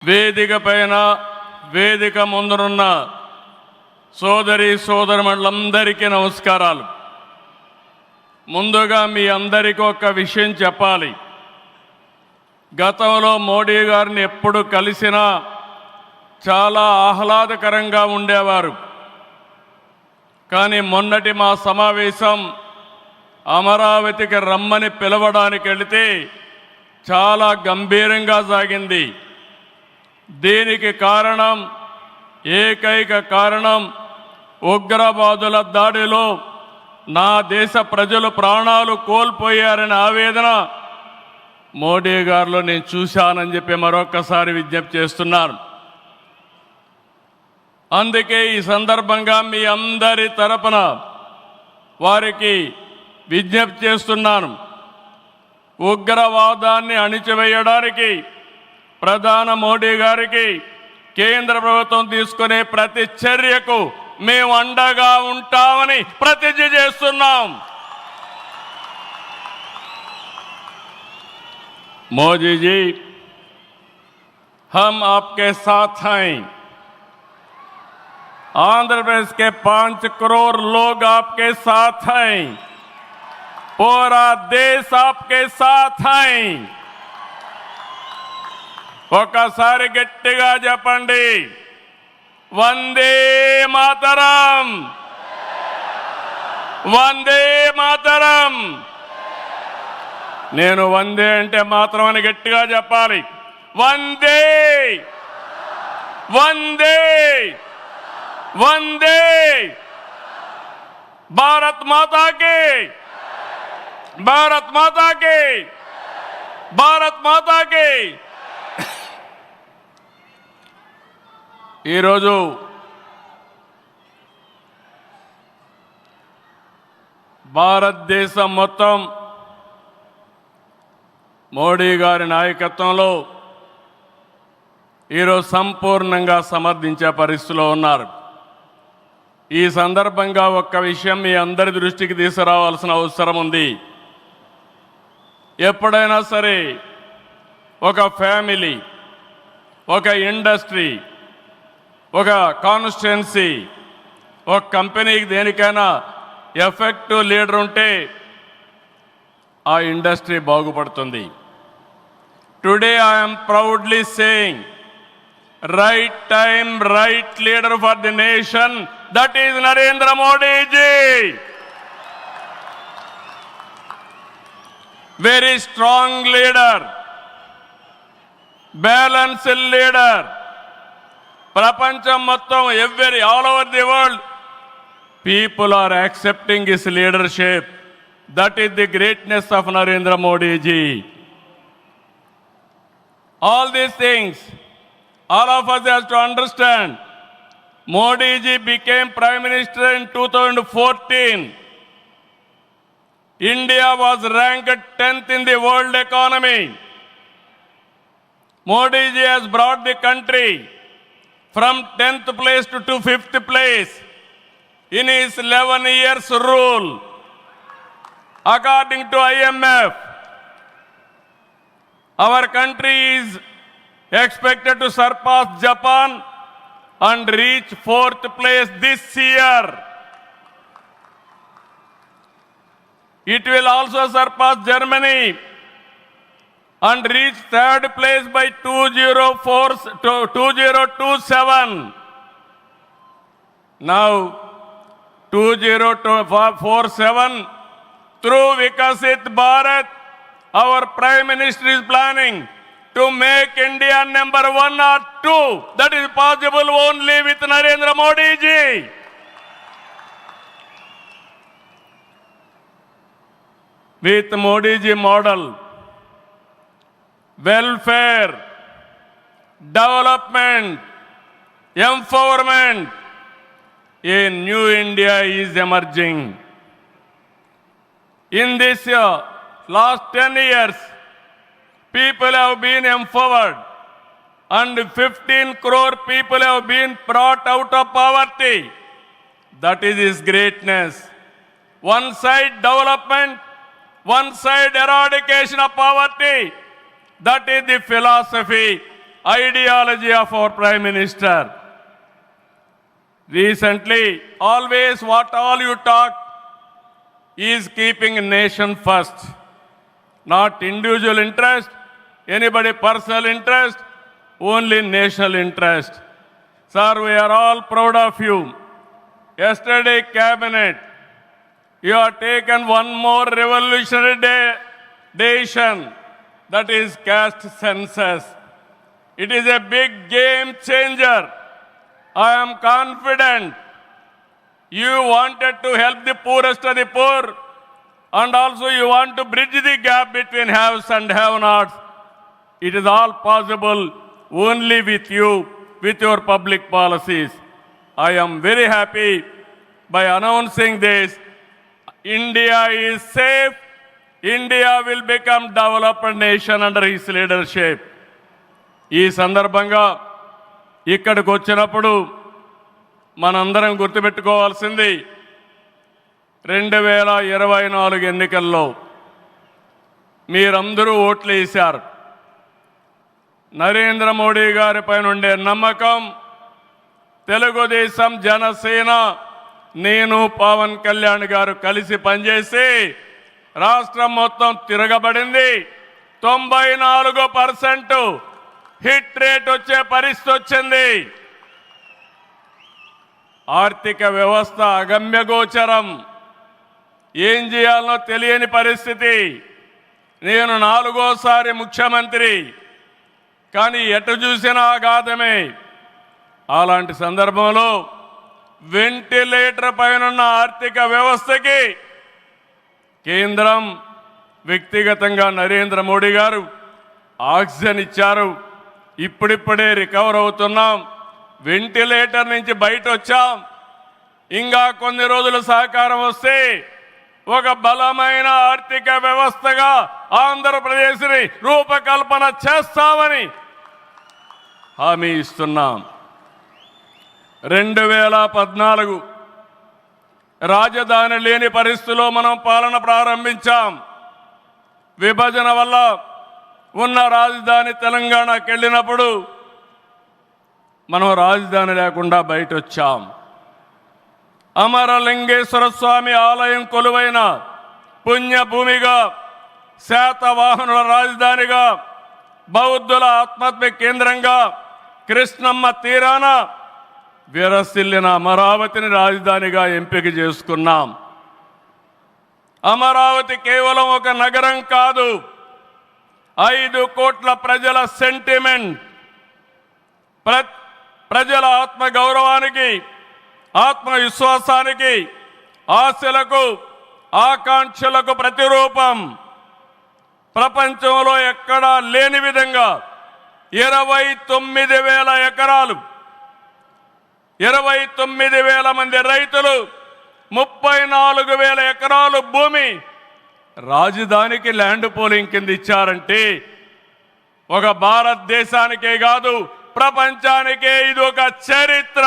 వేదిక పైన వేదిక ముందునున్న సోదరి సోదరులందరికీ నమస్కారాలు. ముందుగా మీ అందరికీ ఒక విషయం చెప్పాలి. గతంలో మోడీ గారిని ఎప్పుడు కలిసినా చాలా ఆహ్లాదకరంగా ఉండేవారు. కానీ మొన్నటి మా సమావేశం అమరావతికి రమ్మని పిలవడానికి వెళితే చాలా గంభీరంగా సాగింది. దీనికి కారణం, ఏకైక కారణం, ఉగ్రవాదుల దాడిలో నా దేశ ప్రజలు ప్రాణాలు కోల్పోయారనే ఆవేదన మోడీ గారిలో నేను చూశానని చెప్పి మరొకసారి విజ్ఞప్తి చేస్తున్నాను. అందుకే ఈ సందర్భంగా మీ అందరి తరపున వారికి విజ్ఞప్తి చేస్తున్నాను. ఉగ్రవాదాన్ని అణిచివేయడానికి ప్రధాని మోడీ గారికి కేంద్ర ప్రభుత్వం తీసుకునే ప్రతి చర్యకు మేము అండగా ఉంటామని ప్రతిజ్ఞ చేస్తున్నాం. मोदी जी, हम आपके साथ हैं. आंध्र प्रदेश के 5 करोड़ लोग आपके साथ हैं. पूरा देश आपके साथ हैं. ఒకసారి గట్టిగా చెప్పండి, వందే మాతరం, వందే మాతరం. నేను వందే అంటే మాత్రం అని గట్టిగా చెప్పాలి. వందే వందే వందే. భారత్ మాతాకి, భారత్ మాతాకి, భారత్ మాతాకి. ఈరోజు భారతదేశం మొత్తం మోడీ గారి నాయకత్వంలో ఈరోజు సంపూర్ణంగా సమర్థించే పరిస్థితిలో ఉన్నారు. ఈ సందర్భంగా ఒక్క విషయం మీ అందరి దృష్టికి తీసుకురావాల్సిన అవసరం ఉంది. ఎప్పుడైనా సరే ఒక ఫ్యామిలీ, ఒక ఇండస్ట్రీ, ఒక కాన్స్టిట్యుయెన్సీ, ఒక కంపెనీకి దేనికైనా ఎఫెక్టివ్ లీడర్ ఉంటే ఆ ఇండస్ట్రీ బాగుపడుతుంది. Today I'm proudly saying, right time, right leader for the nation, that is Narendra Modi ji. Very strong leader, balanced leader. ప్రపంచం మొత్తం all over the world people are accepting his leadership. That is the greatness of Narendra Modi ji. All these things, all of us have to understand. Modi ji became Prime Minister in 2014. India was ranked 10th in the world economy. Modi ji has brought the country from 10th place to 5th place in his 11 years rule. According to IMF, our country is expected to surpass Japan and reach 4th place this year. It will also surpass Germany and reach 3rd place by 2027. Now, 2047, through Vikasit Bharat, our Prime Minister is planning to make India number 1 or 2. That is possible only with Narendra Modi ji. With Modi ji model, welfare, development, empowerment, a new India is emerging. In this last 10 years, people have been empowered and 15 crore people have been brought out of poverty. That is his greatness. One side development, one side eradication of poverty. That is the philosophy ideology of our Prime Minister. Recently, always what all you talk is keeping nation first, not individual interest, anybody personal interest, only national interest. Sir, we are all proud of you. Yesterday, cabinet, you have taken one more revolutionary decision, that is caste census. It is a big game changer. I am confident you wanted to help the poorest of the poor, and also you want to bridge the gap between haves and have-nots. It is all possible only with you, with your public policies. I am very happy by announcing this. India is safe. India will become developed nation under his leadership. ఈ సందర్భంగా ఇక్కడికి వచ్చినప్పుడు మనందరం గుర్తుపెట్టుకోవాల్సింది 2024 ఎన్నికల్లో మీరందరూ ఓట్లు వేశారు. నరేంద్ర మోడీ గారి పైన ఉండే నమ్మకం, తెలుగుదేశం, జనసేన, నేను, పవన్ కళ్యాణ్ గారు కలిసి పనిచేసి రాష్ట్రం మొత్తం తిరగబడింది. 94% హిట్ రేట్ వచ్చే పరిస్థితి వచ్చింది. ఆర్థిక వ్యవస్థ అగమ్యగోచరం, ఏం చేయాలనో తెలియని పరిస్థితి. నేను 4వ ముఖ్యమంత్రి, కానీ ఎటు చూసినా ఆఘాతమే. అలాంటి సందర్భంలో వెంటిలేటర్ పైనున్న ఆర్థిక వ్యవస్థకి కేంద్రం, వ్యక్తిగతంగా నరేంద్ర మోడీ గారు ఆక్సిజన్ ఇచ్చారు. ఇప్పుడిప్పుడే రికవర్ అవుతున్నాం, వెంటిలేటర్ నుంచి బయట వచ్చాం. ఇంకా కొన్ని రోజులు సహకారం వస్తే ఒక బలమైన ఆర్థిక వ్యవస్థగా ఆంధ్రప్రదేశ్ని రూపకల్పన చేస్తామని హామీ ఇస్తున్నాం. 2014 రాజధాని లేని పరిస్థితిలో మనం పాలన ప్రారంభించాం. విభజన వల్ల ఉన్న రాజధాని తెలంగాణకి వెళ్ళినప్పుడు మనం రాజధాని లేకుండా బయట వచ్చాం. అమరలింగేశ్వర స్వామి ఆలయం కొలువైన పుణ్యభూమిగా, శాతవాహనుల రాజధానిగా, బౌద్ధుల ఆత్మహత్య కేంద్రంగా, కృష్ణమ్మ తీరాన విరసిల్లిన అమరావతిని రాజధానిగా ఎంపిక చేసుకున్నాం. అమరావతి కేవలం ఒక నగరం కాదు, 5 కోట్ల ప్రజల సెంటిమెంట్. ప్రజల ఆత్మ గౌరవానికి, ఆత్మవిశ్వాసానికి, ఆశలకు, ఆకాంక్షలకు ప్రతిరూపం. ప్రపంచంలో ఎక్కడా లేని విధంగా 29,000 ఎకరాలు, 29,000 మంది రైతులు, 34,000 ఎకరాలు భూమి రాజధానికి ల్యాండ్ పోలింగ్ కింద ఇచ్చారంటే ఒక భారతదేశానికే కాదు, ప్రపంచానికే ఇది ఒక చరిత్ర.